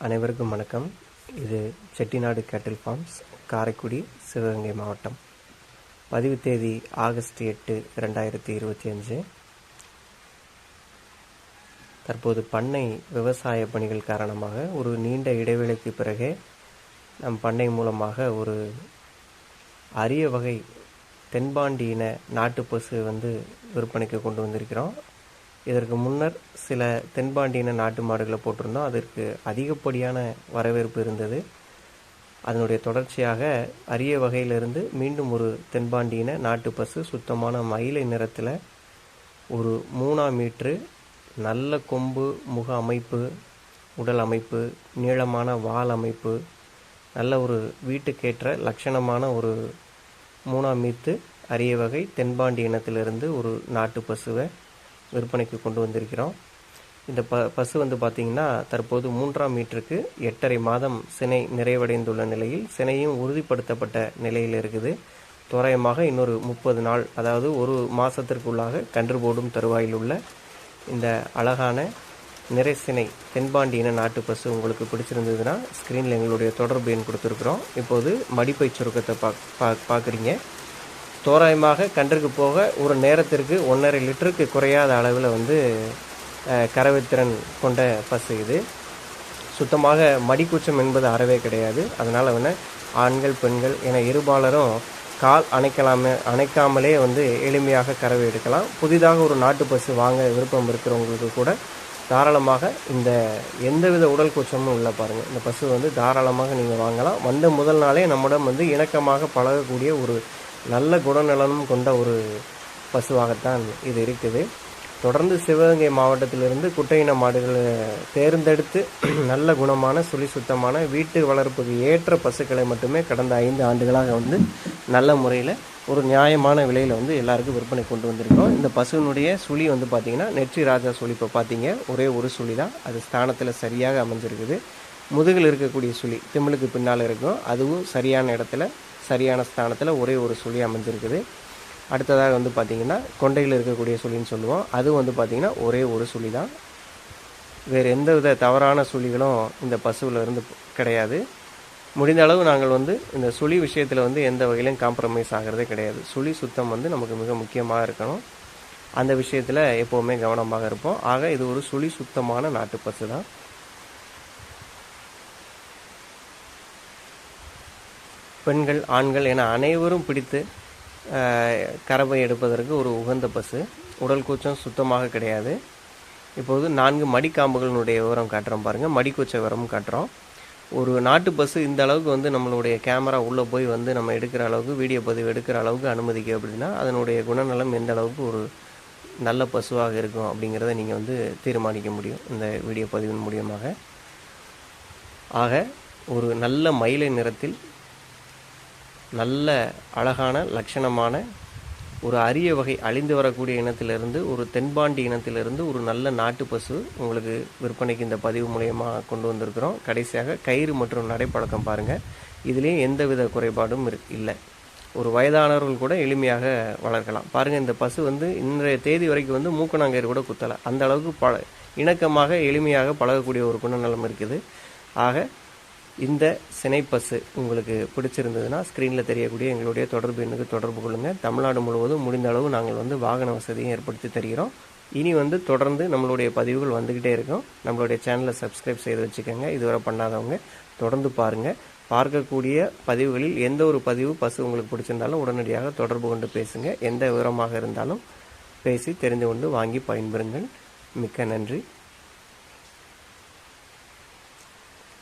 அனைவருக்கும் வணக்கம். இது செட்டிநாடு கேட்டில் ஃபார்ம்ஸ், காரைக்குடி, சிவகங்கை மாவட்டம். பதிவு தேதி ஆகஸ்ட் 8, 2025. தற்போது பண்ணை விவசாய பணிகள் காரணமாக ஒரு நீண்ட இடைவேளைக்கு பிறகே நம் பண்ணை மூலமாக ஒரு அரிய வகை தென்பாண்டியின நாட்டு பசு விற்பனைக்கு கொண்டு வந்திருக்கிறோம். இதற்கு முன்னர் சில தென்பாண்டியின நாட்டு மாடுகளை போட்டிருந்தோம். அதற்கு அதிகப்படியான வரவேற்பு இருந்தது. அதனுடைய தொடர்ச்சியாக அரிய வகையிலிருந்து மீண்டும் ஒரு தென்பாண்டியின நாட்டு பசு சுத்தமான மயிலை நிறத்தில் ஒரு 3 மீட்டரு, நல்ல கொம்பு, முக அமைப்பு, உடல் அமைப்பு, நீளமான வால் அமைப்பு, நல்ல ஒரு வீட்டுக்கேற்ற லட்சணமான ஒரு 3 மீத்து அரிய வகை தென்பாண்டி இனத்திலிருந்து ஒரு நாட்டு பசுவை விற்பனைக்கு கொண்டு வந்திருக்கிறோம். இந்த பசு பார்த்திங்கன்னா தற்போது 3 மீட்டருக்கு 8.5 மாதம் சினை நிறைவடைந்துள்ள நிலையில் சினையும் உறுதிப்படுத்தப்பட்ட நிலையில் இருக்குது. தோராயமாக இன்னொரு 30 நாள், அதாவது ஒரு மாதத்திற்குள்ளாக கன்று போடும் தருவாயில் உள்ள இந்த அழகான நிறைசினை தென்பாண்டியின நாட்டு பசு உங்களுக்கு பிடிச்சிருந்ததுன்னா ஸ்க்ரீனில் எங்களுடைய தொடர்பு எண் கொடுத்துருக்குறோம். இப்போது மடிப்பை சுருக்கத்தை பார்க்குறீங்க. தோராயமாக கன்றுக்கு போக ஒரு நேரத்திற்கு 1.5 லிட்டருக்கு குறையாத அளவில் கறவைத்திறன் கொண்ட பசு இது. சுத்தமாக மடிக்கூச்சம் என்பது அறவே கிடையாது. அதனால் ஆண்கள் பெண்கள் என இருபாலரும் கால் அணைக்காமலே எளிமையாக கறவை எடுக்கலாம். புதிதாக ஒரு நாட்டு பசு வாங்க விருப்பம் இருக்கிறவங்களுக்கு கூட தாராளமாக இந்த எந்தவித உடல் கூச்சமும் இல்லை. பாருங்கள், இந்த பசு தாராளமாக நீங்கள் வாங்கலாம். வந்த முதல் நாளே நம்மிடம் இணக்கமாக பழகக்கூடிய ஒரு நல்ல குணநலனும் கொண்ட ஒரு பசுவாகத்தான் இது இருக்குது. தொடர்ந்து சிவகங்கை மாவட்டத்திலிருந்து குட்டையின மாடுகளை தேர்ந்தெடுத்து நல்ல குணமான சுழி சுத்தமான வீட்டு வளர்ப்புக்கு ஏற்ற பசுக்களை மட்டுமே கடந்த 5 ஆண்டுகளாக நல்ல முறையில் ஒரு நியாயமான விலையில் எல்லாருக்கும் விற்பனை கொண்டு வந்திருக்கோம். இந்த பசுவினுடைய சுழி பார்த்திங்கன்னா நெற்றி ராஜா சுழி. இப்போ பார்த்தீங்க, ஒரே ஒரு சுழி தான், அது ஸ்தானத்தில் சரியாக அமைஞ்சிருக்குது. முதுகில் இருக்கக்கூடிய சுழி திமிழுக்கு பின்னால் இருக்கும், அதுவும் சரியான இடத்துல சரியான ஸ்தானத்தில் ஒரே ஒரு சுழி அமைஞ்சிருக்குது. அடுத்ததாக பார்த்திங்கன்னா கொண்டையில் இருக்கக்கூடிய சுழின்னு சொல்லுவோம். அது பார்த்திங்கன்னா ஒரே ஒரு சுழி தான். வேறு எந்த வித தவறான சுழிகளும் இந்த பசுவில் கிடையாது. முடிந்த அளவு நாங்கள் இந்த சுழி விஷயத்தில் எந்த வகையிலும் காம்ப்ரமைஸ் ஆகிறதே கிடையாது. சுழி சுத்தம் நமக்கு மிக முக்கியமாக இருக்கணும். அந்த விஷயத்தில் எப்போவுமே கவனமாக இருப்போம். ஆக இது ஒரு சுழி சுத்தமான நாட்டு பசு தான். பெண்கள், ஆண்கள் என அனைவரும் பிடித்து கறவை எடுப்பதற்கு ஒரு உகந்த பசு. உடல் கூச்சம் சுத்தமாக கிடையாது. இப்போது 4 மடிக்காம்புகளினுடைய விவரம் காட்டுறோம் பாருங்கள். மடிக்கூச்ச விவரம் காட்டுறோம். ஒரு நாட்டு பசு இந்த அளவுக்கு நம்மளுடைய கேமரா உள்ளே போய் நம்ம எடுக்கிற அளவுக்கு, வீடியோ பதிவு எடுக்கிற அளவுக்கு அனுமதிக்க அப்படின்னா அதனுடைய குணநலம் எந்த அளவுக்கு ஒரு நல்ல பசுவாக இருக்கும் அப்படிங்கிறத நீங்கள் தீர்மானிக்க முடியும் இந்த வீடியோ பதிவின் மூலியமாக. ஆக ஒரு நல்ல மயிலை நிறத்தில் நல்ல அழகான லட்சணமான ஒரு அரிய வகை அழிந்து வரக்கூடிய இனத்திலிருந்து ஒரு தென்பாண்டி இனத்திலிருந்து ஒரு நல்ல நாட்டு பசு உங்களுக்கு விற்பனைக்கு இந்த பதிவு மூலயமா கொண்டு வந்திருக்கிறோம். கடைசியாக கயிறு மற்றும் நடைப்பழக்கம் பாருங்கள். இதுலேயும் எந்தவித குறைபாடும் இல்லை. ஒரு வயதானவர்கள் கூட எளிமையாக வளர்க்கலாம். பாருங்கள், இந்த பசு இன்றைய தேதி வரைக்கும் மூக்கணாங்கயிறு கூட குத்தலை. அந்த அளவுக்கு இணக்கமாக எளிமையாக பழகக்கூடிய ஒரு குணநலம் இருக்குது. ஆக இந்த சினைப்பசு உங்களுக்கு பிடிச்சிருந்ததுன்னா ஸ்க்ரீனில் தெரியக்கூடிய எங்களுடைய தொடர்பு எண்ணுக்கு தொடர்பு கொள்ளுங்கள். தமிழ்நாடு முழுவதும் முடிந்த அளவு நாங்கள் வாகன வசதியும் ஏற்படுத்தி தருகிறோம். இனி தொடர்ந்து நம்மளுடைய பதிவுகள் வந்துக்கிட்டே இருக்கும். நம்மளுடைய சேனலை சப்ஸ்கிரைப் செய்து வச்சுக்கோங்க. இதுவரை பண்ணாதவங்க தொடர்ந்து பாருங்கள். பார்க்கக்கூடிய பதிவுகளில் எந்த ஒரு பதிவு பசு உங்களுக்கு பிடிச்சிருந்தாலும் உடனடியாக தொடர்பு கொண்டு பேசுங்க. எந்த விவரமாக இருந்தாலும் பேசி தெரிந்து கொண்டு வாங்கி பயன்பெறுங்கள். மிக்க நன்றி.